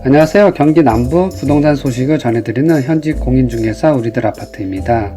안녕하세요. 경기 남부 부동산 소식을 전해드리는 현직 공인중개사 우리들 아파트입니다.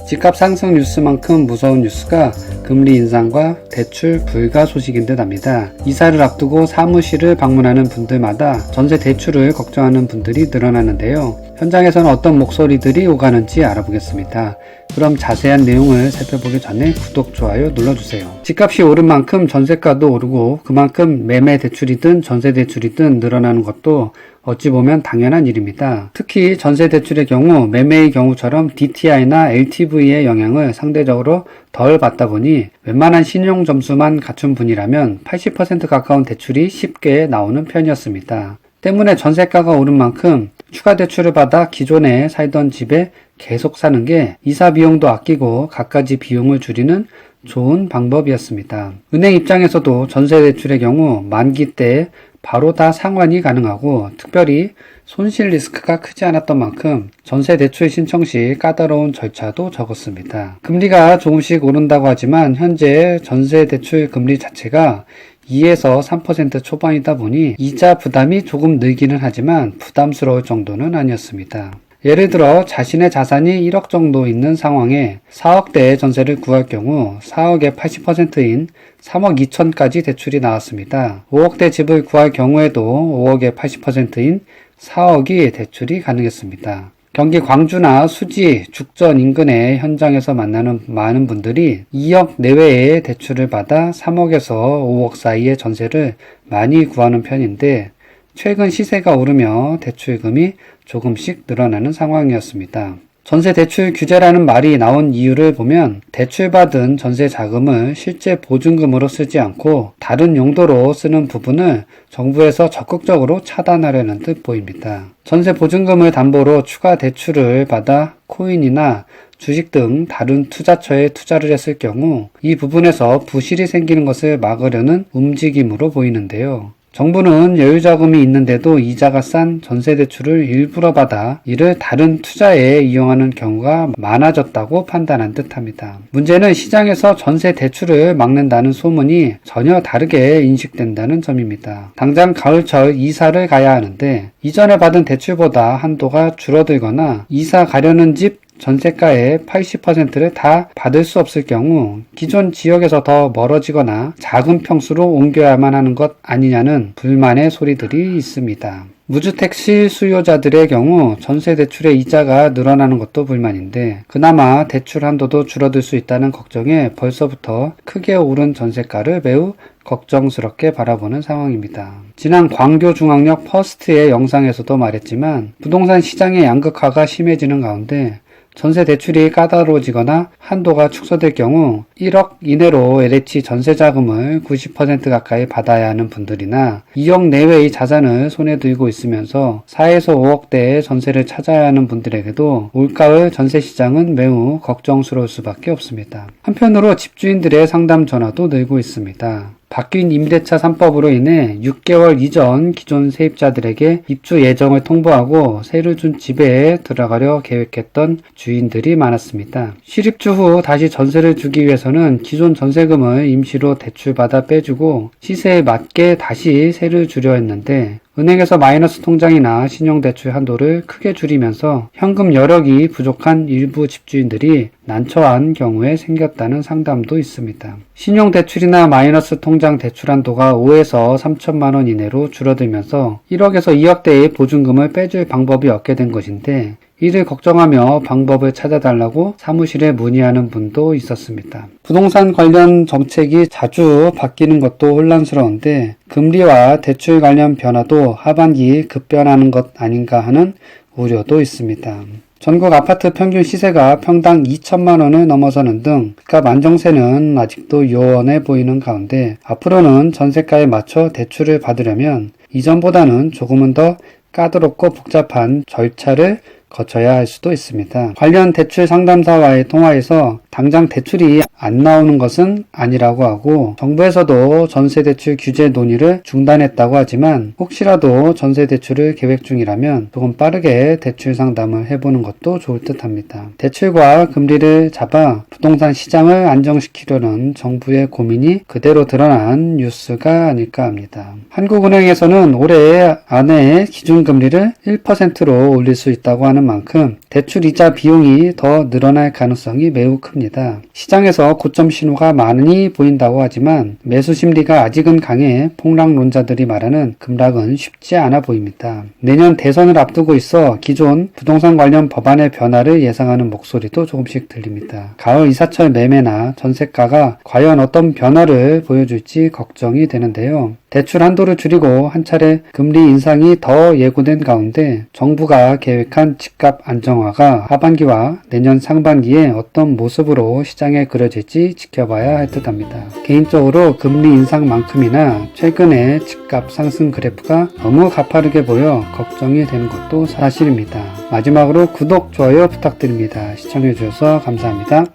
집값 상승 뉴스만큼 무서운 뉴스가 금리 인상과 대출 불가 소식인 듯 합니다. 이사를 앞두고 사무실을 방문하는 분들마다 전세 대출을 걱정하는 분들이 늘어나는데요. 현장에서는 어떤 목소리들이 오가는지 알아보겠습니다. 그럼 자세한 내용을 살펴보기 전에 구독, 좋아요 눌러주세요. 집값이 오른 만큼 전세가도 오르고 그만큼 매매 대출이든 전세 대출이든 늘어나는 것도 어찌 보면 당연한 일입니다. 특히 전세 대출의 경우 매매의 경우처럼 DTI나 LTV의 영향을 상대적으로 덜 받다 보니 웬만한 신용 점수만 갖춘 분이라면 80% 가까운 대출이 쉽게 나오는 편이었습니다. 때문에 전세가가 오른 만큼 추가 대출을 받아 기존에 살던 집에 계속 사는 게 이사 비용도 아끼고 갖가지 비용을 줄이는 좋은 방법이었습니다. 은행 입장에서도 전세 대출의 경우 만기 때 바로 다 상환이 가능하고 특별히 손실 리스크가 크지 않았던 만큼 전세 대출 신청 시 까다로운 절차도 적었습니다. 금리가 조금씩 오른다고 하지만 현재 전세 대출 금리 자체가 2에서 3% 초반이다 보니 이자 부담이 조금 늘기는 하지만 부담스러울 정도는 아니었습니다. 예를 들어 자신의 자산이 1억 정도 있는 상황에 4억대의 전세를 구할 경우 4억의 80%인 3억 2천까지 대출이 나왔습니다. 5억대 집을 구할 경우에도 5억의 80%인 4억이 대출이 가능했습니다. 경기 광주나 수지, 죽전 인근의 현장에서 만나는 많은 분들이 2억 내외의 대출을 받아 3억에서 5억 사이의 전세를 많이 구하는 편인데 최근 시세가 오르며 대출금이 조금씩 늘어나는 상황이었습니다. 전세 대출 규제라는 말이 나온 이유를 보면 대출받은 전세 자금을 실제 보증금으로 쓰지 않고 다른 용도로 쓰는 부분을 정부에서 적극적으로 차단하려는 듯 보입니다. 전세 보증금을 담보로 추가 대출을 받아 코인이나 주식 등 다른 투자처에 투자를 했을 경우 이 부분에서 부실이 생기는 것을 막으려는 움직임으로 보이는데요. 정부는 여유자금이 있는데도 이자가 싼 전세대출을 일부러 받아 이를 다른 투자에 이용하는 경우가 많아졌다고 판단한 듯합니다. 문제는 시장에서 전세대출을 막는다는 소문이 전혀 다르게 인식된다는 점입니다. 당장 가을철 이사를 가야 하는데 이전에 받은 대출보다 한도가 줄어들거나 이사 가려는 집 전세가의 80%를 다 받을 수 없을 경우 기존 지역에서 더 멀어지거나 작은 평수로 옮겨야만 하는 것 아니냐는 불만의 소리들이 있습니다. 무주택 실수요자들의 경우 전세 대출의 이자가 늘어나는 것도 불만인데 그나마 대출 한도도 줄어들 수 있다는 걱정에 벌써부터 크게 오른 전세가를 매우 걱정스럽게 바라보는 상황입니다. 지난 광교중앙역 퍼스트의 영상에서도 말했지만 부동산 시장의 양극화가 심해지는 가운데 전세 대출이 까다로워지거나 한도가 축소될 경우 1억 이내로 LH 전세자금을 90% 가까이 받아야 하는 분들이나 2억 내외의 자산을 손에 들고 있으면서 4에서 5억대의 전세를 찾아야 하는 분들에게도 올가을 전세 시장은 매우 걱정스러울 수밖에 없습니다. 한편으로 집주인들의 상담 전화도 늘고 있습니다. 바뀐 임대차 3법으로 인해 6개월 이전 기존 세입자들에게 입주 예정을 통보하고 세를 준 집에 들어가려 계획했던 주인들이 많았습니다. 실입주 후 다시 전세를 주기 위해서는 기존 전세금을 임시로 대출받아 빼주고 시세에 맞게 다시 세를 주려 했는데 은행에서 마이너스 통장이나 신용대출 한도를 크게 줄이면서 현금 여력이 부족한 일부 집주인들이 난처한 경우에 생겼다는 상담도 있습니다. 신용대출이나 마이너스 통장 대출 한도가 5에서 3천만 원 이내로 줄어들면서 1억에서 2억대의 보증금을 빼줄 방법이 없게 된 것인데 이를 걱정하며 방법을 찾아달라고 사무실에 문의하는 분도 있었습니다. 부동산 관련 정책이 자주 바뀌는 것도 혼란스러운데 금리와 대출 관련 변화도 하반기 급변하는 것 아닌가 하는 우려도 있습니다. 전국 아파트 평균 시세가 평당 2천만 원을 넘어서는 등 집값 안정세는 아직도 요원해 보이는 가운데 앞으로는 전세가에 맞춰 대출을 받으려면 이전보다는 조금은 더 까다롭고 복잡한 절차를 거쳐야 할 수도 있습니다. 관련 대출 상담사와의 통화에서 당장 대출이 안 나오는 것은 아니라고 하고 정부에서도 전세대출 규제 논의를 중단했다고 하지만 혹시라도 전세대출을 계획 중이라면 조금 빠르게 대출 상담을 해보는 것도 좋을 듯 합니다. 대출과 금리를 잡아 부동산 시장을 안정시키려는 정부의 고민이 그대로 드러난 뉴스가 아닐까 합니다. 한국은행에서는 올해 안에 기준금리를 1%로 올릴 수 있다고 하는 만큼 대출이자 비용이 더 늘어날 가능성이 매우 큽니다. 시장에서 고점 신호가 많이 보인다고 하지만 매수 심리가 아직은 강해 폭락론자들이 말하는 급락은 쉽지 않아 보입니다. 내년 대선을 앞두고 있어 기존 부동산 관련 법안의 변화를 예상하는 목소리도 조금씩 들립니다. 가을 이사철 매매나 전세가가 과연 어떤 변화를 보여줄지 걱정이 되는데요. 대출 한도를 줄이고 한 차례 금리 인상이 더 예고된 가운데 정부가 계획한 집값 안정화가 하반기와 내년 상반기에 어떤 모습으로 시장에 그려질지 지켜봐야 할 듯합니다. 개인적으로 금리 인상만큼이나 최근의 집값 상승 그래프가 너무 가파르게 보여 걱정이 되는 것도 사실입니다. 마지막으로 구독, 좋아요 부탁드립니다. 시청해주셔서 감사합니다.